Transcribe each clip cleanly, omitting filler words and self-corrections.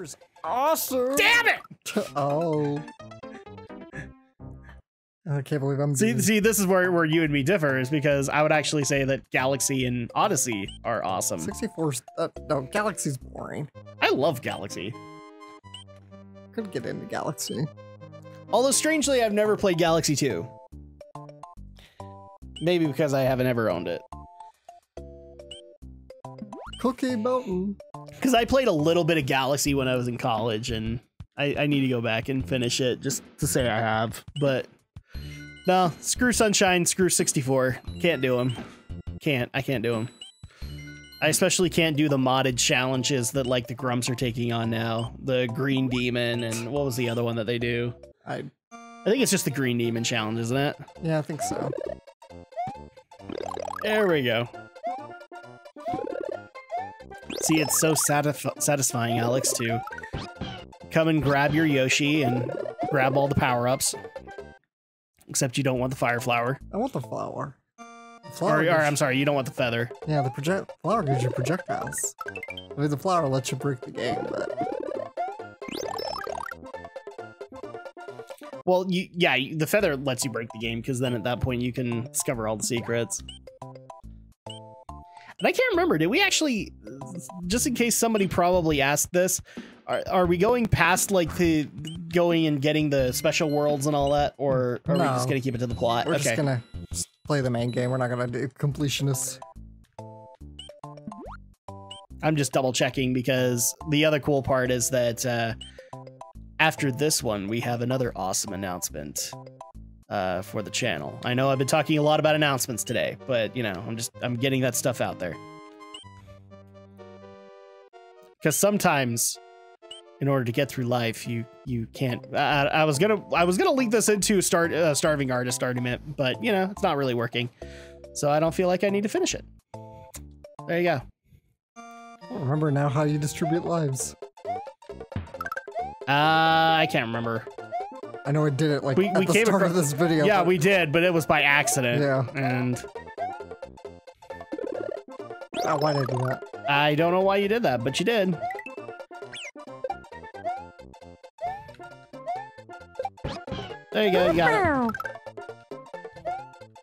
is awesome. Damn it! Oh. I can't believe I'm see this is where you and me differ, is because I would actually say that Galaxy and Odyssey are awesome. 64. No, Galaxy's boring. I love Galaxy. Couldn't get into Galaxy. Although strangely, I've never played Galaxy 2. Maybe because I haven't ever owned it. Cookie Mountain. Because I played a little bit of Galaxy when I was in college, and I need to go back and finish it just to say I have. But no, screw Sunshine, screw 64. Can't do them. I can't do them. I especially can't do the modded challenges that like the Grumps are taking on now. The Green Demon, and what was the other one that they do? I think it's just the Green Demon challenge, isn't it? Yeah, I think so. There we go. See, it's so satisfying, Alex, to come and grab your Yoshi and grab all the power-ups. Except you don't want the fire flower. I want the flower. Or I'm sorry, you don't want the feather. Yeah, the flower gives you projectiles. I mean, the flower lets you break the game, but... Well, yeah, the feather lets you break the game, because then at that point you can discover all the secrets. And I can't remember, did we actually, just in case somebody probably asked this, are we going past, like, the going and getting the special worlds and all that, or are we just going to keep it to the plot? We're just going to play the main game. We're not going to do completionists. I'm just double checking, because the other cool part is that after this one, we have another awesome announcement for the channel. I know I've been talking a lot about announcements today, but you know, I'm getting that stuff out there. Because sometimes, in order to get through life, you can't. I was gonna link this into Starving Artist argument, but you know, it's not really working. So I don't feel like I need to finish it. There you go. I don't remember now how you distribute lives. I can't remember. I know I did it like at the start of this video. Yeah, we did, but it was by accident. Yeah. And why did I do that? I don't know why you did that, but you did. There you go, you got it.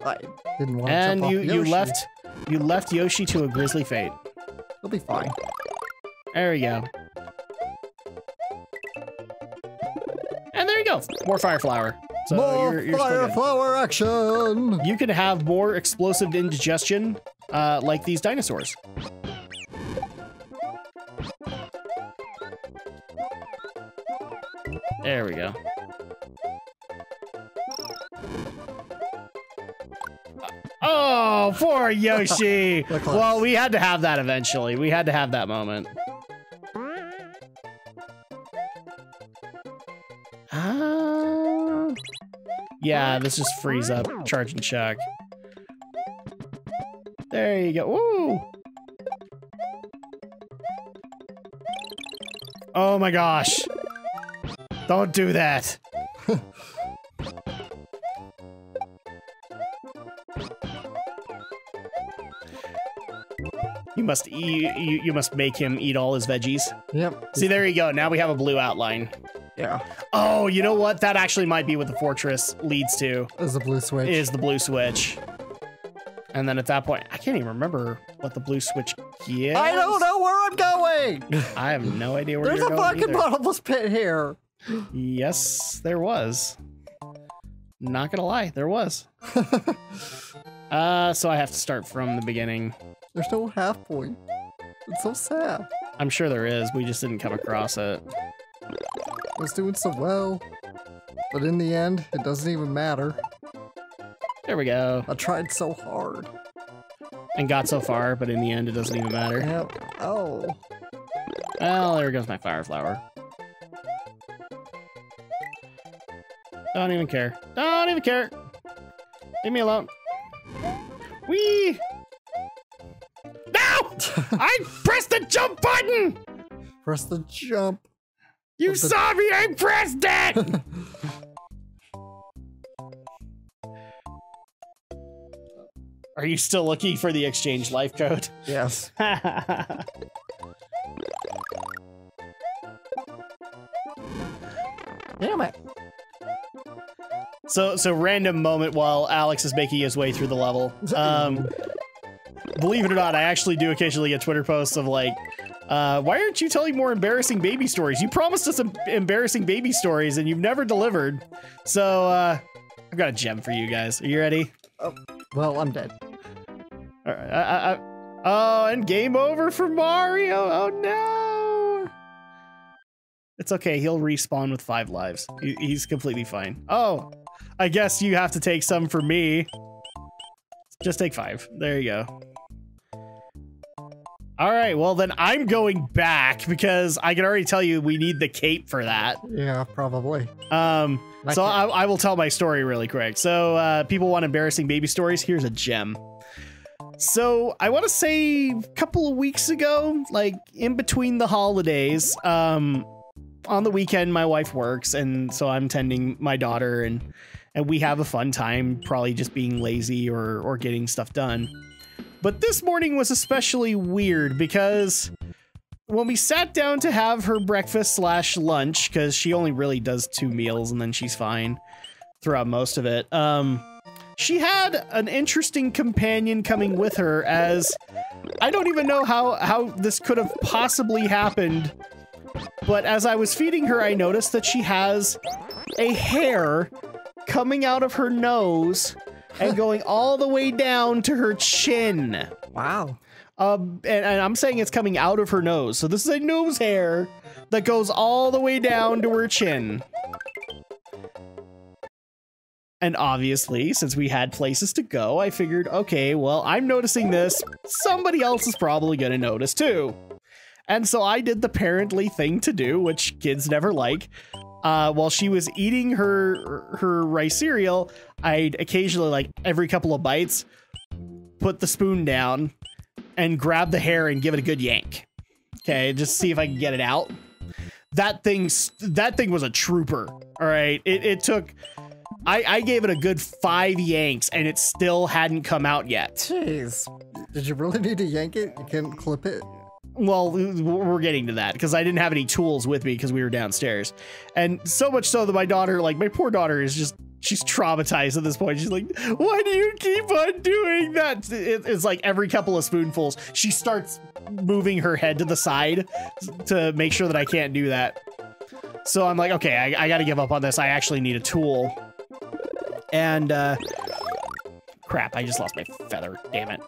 I didn't want to and jump off Yoshi. you left Yoshi to a grisly fate. He'll be fine. There we go. And there you go. More fire flower. So more fire flower action. You could have more explosive indigestion, like these dinosaurs. There we go. Oh, poor Yoshi. Well, we had to have that eventually. We had to have that moment. Yeah, this just frees up charge and shock. There you go. Woo! Oh my gosh. Don't do that. You must make him eat all his veggies. Yep. See, there you go. Now we have a blue outline. Yeah. Oh, you know what? That actually might be what the fortress leads to. Is the blue switch. Is the blue switch. And then at that point, I can't even remember what the blue switch is. I don't know where I'm going. I have no idea where you're going. There's a fucking bottomless pit here. Yes, there was. Not gonna lie, there was. So I have to start from the beginning. There's no half point. It's so sad. I'm sure there is. We just didn't come across it. I was doing so well, but in the end, it doesn't even matter. There we go. I tried so hard. And got so far, but in the end, it doesn't even matter. Yep. Oh. Well, there goes my fire flower. Don't even care. Don't even care. Leave me alone. Whee! No! I pressed the jump button! Press the jump. You saw me, I pressed it! Are you still looking for the exchange life code? Yes. Damn it. So random moment while Alex is making his way through the level. Believe it or not, I actually do occasionally get Twitter posts of like, why aren't you telling more embarrassing baby stories? You promised us embarrassing baby stories and you've never delivered. So, I've got a gem for you guys. Are you ready? Oh, well, I'm dead. All right, oh, and game over for Mario. Oh, no. It's okay. He'll respawn with 5 lives. He's completely fine. Oh, I guess you have to take some for me. Just take 5. There you go. All right, well then I'm going back because I can already tell you we need the cape for that. Yeah, probably. So I will tell my story really quick. So people want embarrassing baby stories. Here's a gem. So I want to say a couple of weeks ago, like in between the holidays, on the weekend my wife works, and so I'm tending my daughter, and we have a fun time, probably just being lazy or getting stuff done. But this morning was especially weird because when we sat down to have her breakfast / lunch, because she only really does 2 meals and then she's fine throughout most of it, she had an interesting companion coming with her, as I don't even know how this could have possibly happened, but as I was feeding her, I noticed that she has a hair coming out of her nose and going all the way down to her chin. Wow. And I'm saying it's coming out of her nose. So this is a nose hair that goes all the way down to her chin. And obviously, since we had places to go, I figured, okay, well, I'm noticing this. Somebody else is probably going to notice too. And so I did the parently thing to do, which kids never like. While she was eating her rice cereal, I'd occasionally, like every couple of bites, put the spoon down and grab the hair and give it a good yank. Okay, just see if I can get it out. That thing was a trooper. All right, it took. I gave it a good 5 yanks and it still hadn't come out yet. Jeez, did you really need to yank it? You can't clip it? Well, we're getting to that because I didn't have any tools with me because we were downstairs. And so much so that my daughter, like my poor daughter, is just, she's traumatized at this point. She's like, why do you keep on doing that? It's like every couple of spoonfuls, she starts moving her head to the side to make sure that I can't do that. So I'm like, okay, I got to give up on this. I actually need a tool. And crap, I just lost my feather. Damn it.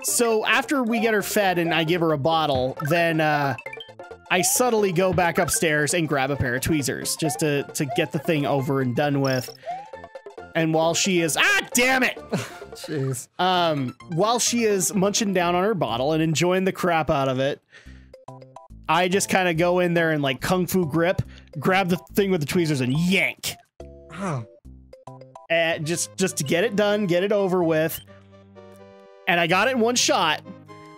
So after we get her fed and I give her a bottle, then I subtly go back upstairs and grab a pair of tweezers just to get the thing over and done with. And while she is, damn it! Jeez. While she is munching down on her bottle and enjoying the crap out of it, I just kind of go in there and like kung fu grip, grab the thing with the tweezers and yank. Wow. And just to get it done, get it over with. And I got it in one shot.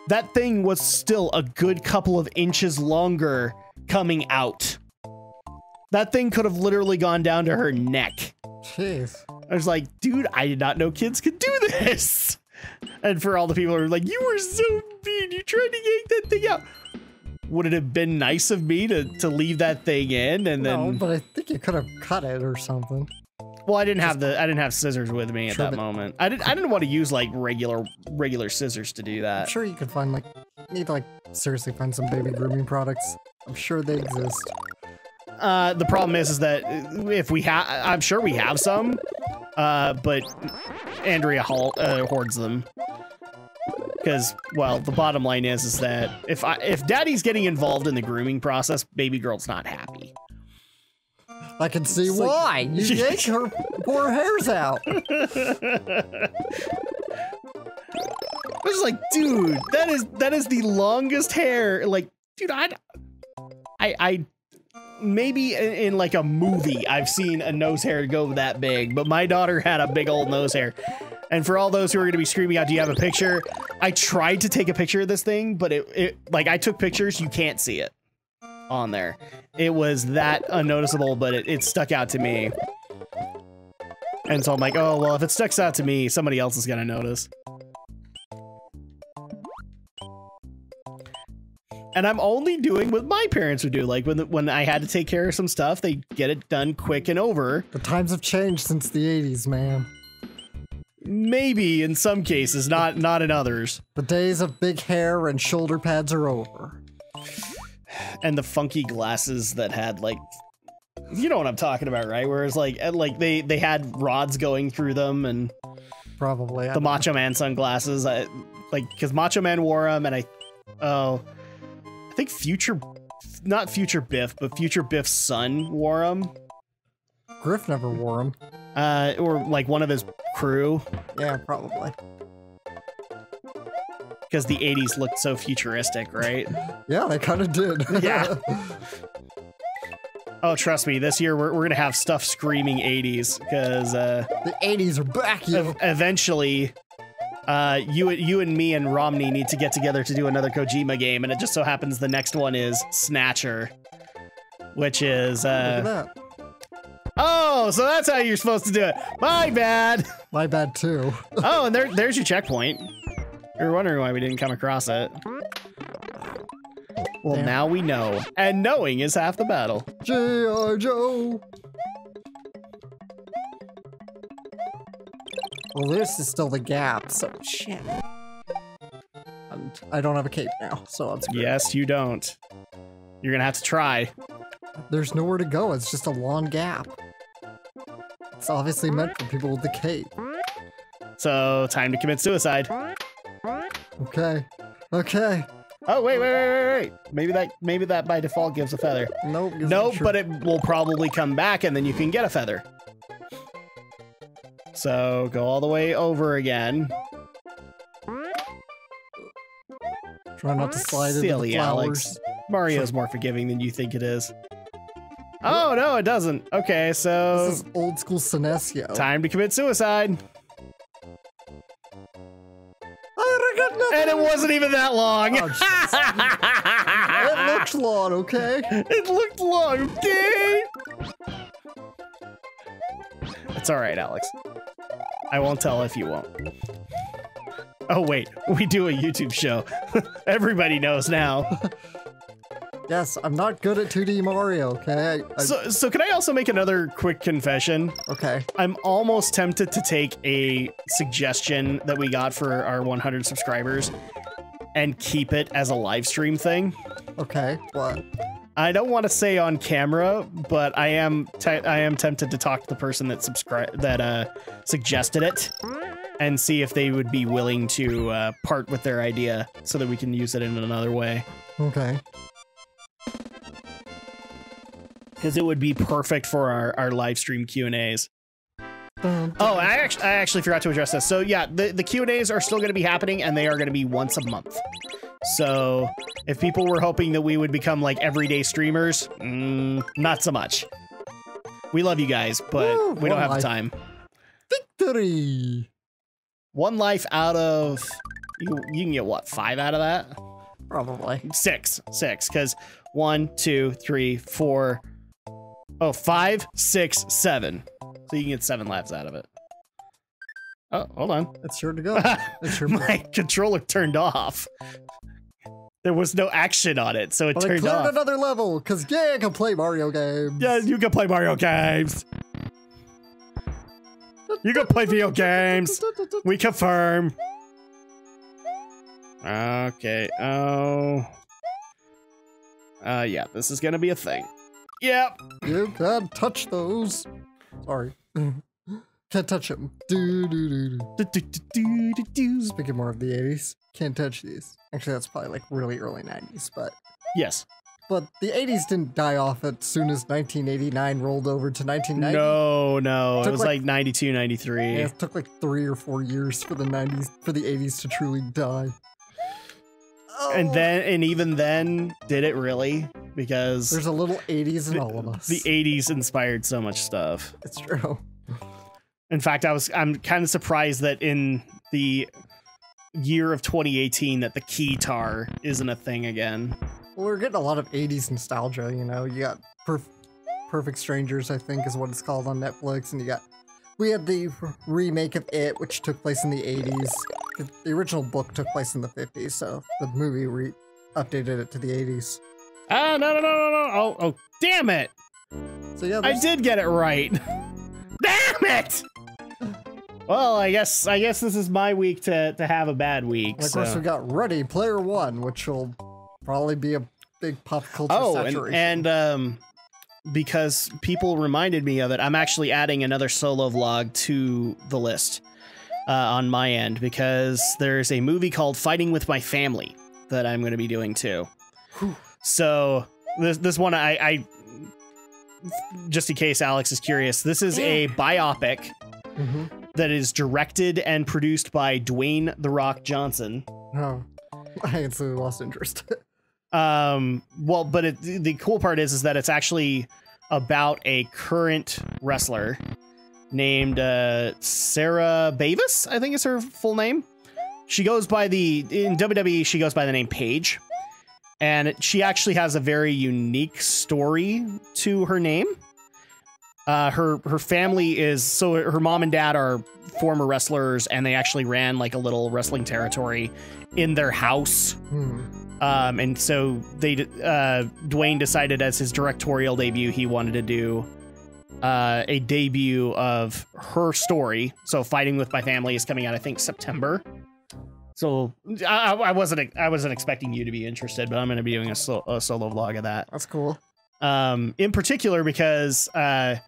That thing was still a good couple of inches longer coming out. That thing could have literally gone down to her neck. Jeez. I was like, dude, I did not know kids could do this. And for all the people who are like, you were so mean, you tried to yank that thing out. Would it have been nice of me to leave that thing in and then? No, but I think you could have cut it or something. Well, I didn't have scissors with me at that moment. I didn't want to use like regular scissors to do that. I'm sure you could find like, you need to like seriously find some baby grooming products. I'm sure they exist. The problem is that if we have, I'm sure we have some, but Andrea hoards them. Because, well, the bottom line is that if Daddy's getting involved in the grooming process, baby girl's not happy. I can see why. You yank her poor hairs out. I was like, dude, that is the longest hair. Like, dude, I maybe in like a movie I've seen a nose hair go that big, but my daughter had a big old nose hair. And for all those who are going to be screaming out, do you have a picture? I tried to take a picture of this thing, but it like I took pictures, you can't see it on there. It was that unnoticeable, but it stuck out to me. And so I'm like, oh, well, if it sticks out to me, somebody else is going to notice. And I'm only doing what my parents would do. Like when I had to take care of some stuff, they get it done quick and over. The times have changed since the 80s, man. Maybe in some cases, not in others. The days of big hair and shoulder pads are over. And the funky glasses that had like, you know what I'm talking about, right? Whereas like they had rods going through them, and probably the Macho Man sunglasses. Because Macho Man wore them, and I think not Future Biff, but Future Biff's son wore them. Griff never wore them. Or like one of his crew. Yeah, probably. Because the 80s looked so futuristic, right? Yeah, they kind of did. Yeah. Oh, trust me, this year we're gonna have stuff screaming 80s, because the 80s are back, yo. Eventually, you and me and Romney need to get together to do another Kojima game, and it just so happens the next one is Snatcher, which is Look at that. Oh, so that's how you're supposed to do it. My bad. My bad too. Oh, and there's your checkpoint. You were wondering why we didn't come across it. Well, Damn. now we know, and knowing is half the battle. G.I. Joe. Well, this is still the gap, so shit. And I don't have a cape now, so I'm screwed. Yes, you don't. You're gonna have to try. There's nowhere to go. It's just a long gap. It's obviously meant for people with the cape. So, time to commit suicide. Okay. Okay. Oh, wait. Maybe that by default gives a feather. Nope. Nope, but it will probably come back and then you can get a feather. So, go all the way over again. Try not to slide into the Silly flowers. Alex. Mario's more forgiving than you think it is. Oh, no, it doesn't. Okay, so... This is old school Sinesio. Time to commit suicide. I got nothing. And it wasn't even that long. Oh, it looked long, okay? It looked long, okay? It's alright, Alex. I won't tell if you won't. Oh, wait. We do a YouTube show. Everybody knows now. Yes, I'm not good at 2D Mario, okay? So can I also make another quick confession? Okay. I'm almost tempted to take a suggestion that we got for our 100 subscribers and keep it as a live stream thing. Okay, what? I don't want to say on camera, but I am tempted to talk to the person that suggested it and see if they would be willing to part with their idea so that we can use it in another way. Okay. Because it would be perfect for our live stream Q&As. Oh, I actually forgot to address this. So yeah, the Q&As are still going to be happening, and they are going to be once a month. So if people were hoping that we would become like everyday streamers, not so much. We love you guys, but Woo, we don't have the time. Victory! One life out of... You can get, what, 5 out of that? Probably. 6, because 1, 2, 3, 4... Oh, 5, 6, 7. So you can get 7 lives out of it. Oh, hold on. It's sure to go. It's sure. My controller turned off. There was no action on it, so it But I turned cleared off. another level, because yeah, I can play Mario games. Yeah, you can play Mario games. You can play video games. We confirm. Okay. Oh. Yeah, this is gonna be a thing. Yep. You can't touch those. Sorry. Can't touch them. Speaking more of the 80s, can't touch these. Actually, that's probably like really early 90s, but... Yes. But the 80s didn't die off as soon as 1989 rolled over to 1990. No. It was like 92, 93. Yeah, it took like 3 or 4 years for the 80s to truly die. And even then, did it really? Because there's a little 80s in all of us. The 80s inspired so much stuff. It's true. In fact, I'm kind of surprised that in the year of 2018 that the keytar isn't a thing again. Well, we're getting a lot of 80s nostalgia, you know. You got Perfect Strangers, I think is what it's called on Netflix, and we had the remake of It, which took place in the 80s. The original book took place in the 50s, so the movie updated it to the 80s. Oh, no. Oh, damn it. So yeah, I did get it right. Damn it. Well, I guess this is my week to have a bad week. And of course, we got Ready Player One, which will probably be a big pop culture saturation. And because people reminded me of it, I'm actually adding another solo vlog to the list on my end, because there's a movie called Fighting with My Family that I'm going to be doing too. Whew. So this one, I just in case Alex is curious, this is a biopic that is directed and produced by Dwayne "The Rock" Johnson. Oh, I instantly lost interest. Well, but the cool part is that it's actually about a current wrestler named Sarah Bavis, I think is her full name. She goes by in WWE, she goes by the name Paige. And she actually has a very unique story to her name. Her family her mom and dad are former wrestlers, and they actually ran like a little wrestling territory in their house. And so Dwayne decided as his directorial debut, he wanted to do a debut of her story. So Fighting with My Family is coming out, I think, September. So I wasn't expecting you to be interested, but I'm going to be doing a solo vlog of that. That's cool. In particular, because I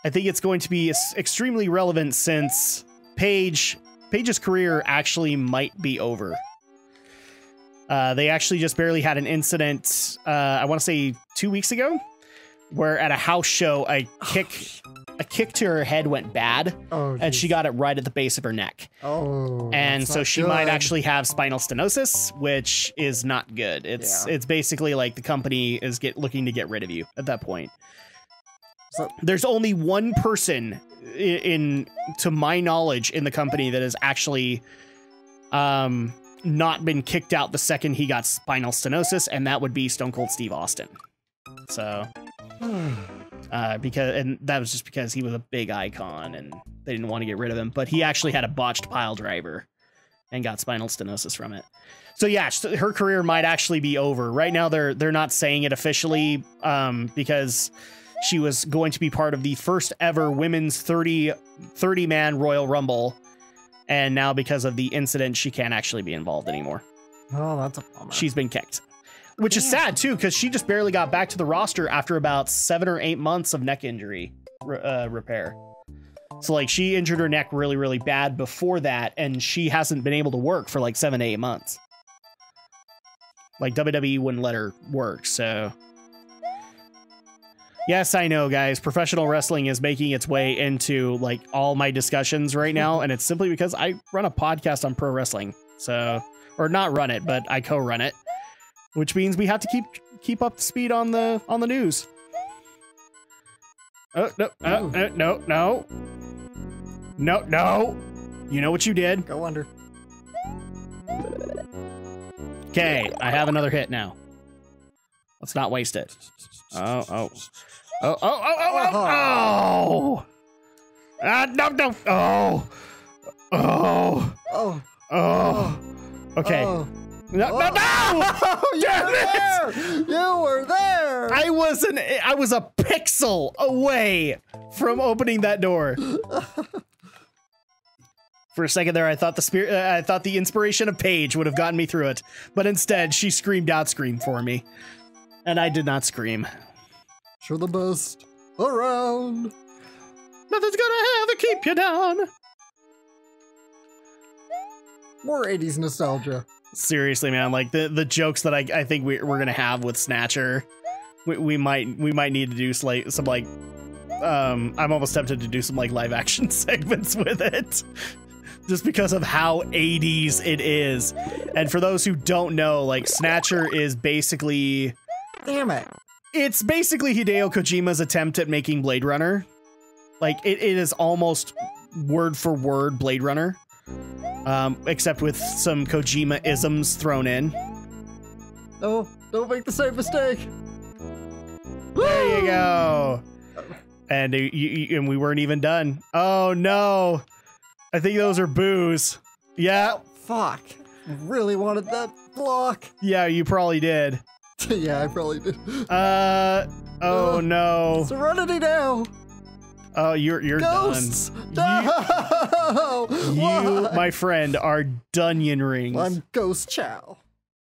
think it's going to be extremely relevant, since Paige's career actually might be over. They actually just barely had an incident, I want to say 2 weeks ago, where at a house show, a kick to her head went bad, and she got it right at the base of her neck. And so she might actually have spinal stenosis, which is not good. It's basically like the company is looking to get rid of you at that point. There's only one person to my knowledge in the company that has actually not been kicked out the second he got spinal stenosis, and that would be Stone Cold Steve Austin. So and that was just because he was a big icon and they didn't want to get rid of him, but he actually had a botched pile driver and got spinal stenosis from it. So yeah, her career might actually be over. Right now they're not saying it officially, because she was going to be part of the first ever women's 30-man Royal Rumble, and now because of the incident, she can't actually be involved anymore. Oh, that's a bummer. She's been kicked. Which is sad, too, because she just barely got back to the roster after about 7 or 8 months of neck injury repair. So, like, she injured her neck really, really bad before that, and she hasn't been able to work for, like, 7 to 8 months. Like, WWE wouldn't let her work, so... Yes, I know, guys. Professional wrestling is making its way into, like, all my discussions right now, and it's simply because I run a podcast on pro wrestling. So... Or not run it, but I co-run it. Which means we have to keep up to speed on the news. Oh no. You know what you did. Go under. Okay, I have another hit now. Let's not waste it. No. Okay. No! You were there! I was a pixel away from opening that door. For a second there, I thought the inspiration of Paige would have gotten me through it, but instead she screamed out "Scream" for me, and I did not scream. You're the best around. Nothing's gonna ever keep you down. More 80s nostalgia. Seriously, man, like the jokes that I think we're gonna have with Snatcher, we might need to do some like I'm almost tempted to do some like live action segments with it, just because of how 80s it is. And for those who don't know, like, Snatcher is basically, damn it, it's basically Hideo Kojima's attempt at making Blade Runner. Like, it is almost word for word Blade Runner. Except with some Kojima-isms thrown in. No, don't make the same mistake. There you go. And and we weren't even done. Oh no, I think those are boos. Yeah. Fuck. really wanted that block. Yeah, you probably did. Yeah, I probably did. Oh no. Serenity now. Oh, you're Ghosts. done. No. You, my friend, are Dunyan rings. I'm Ghost Chow.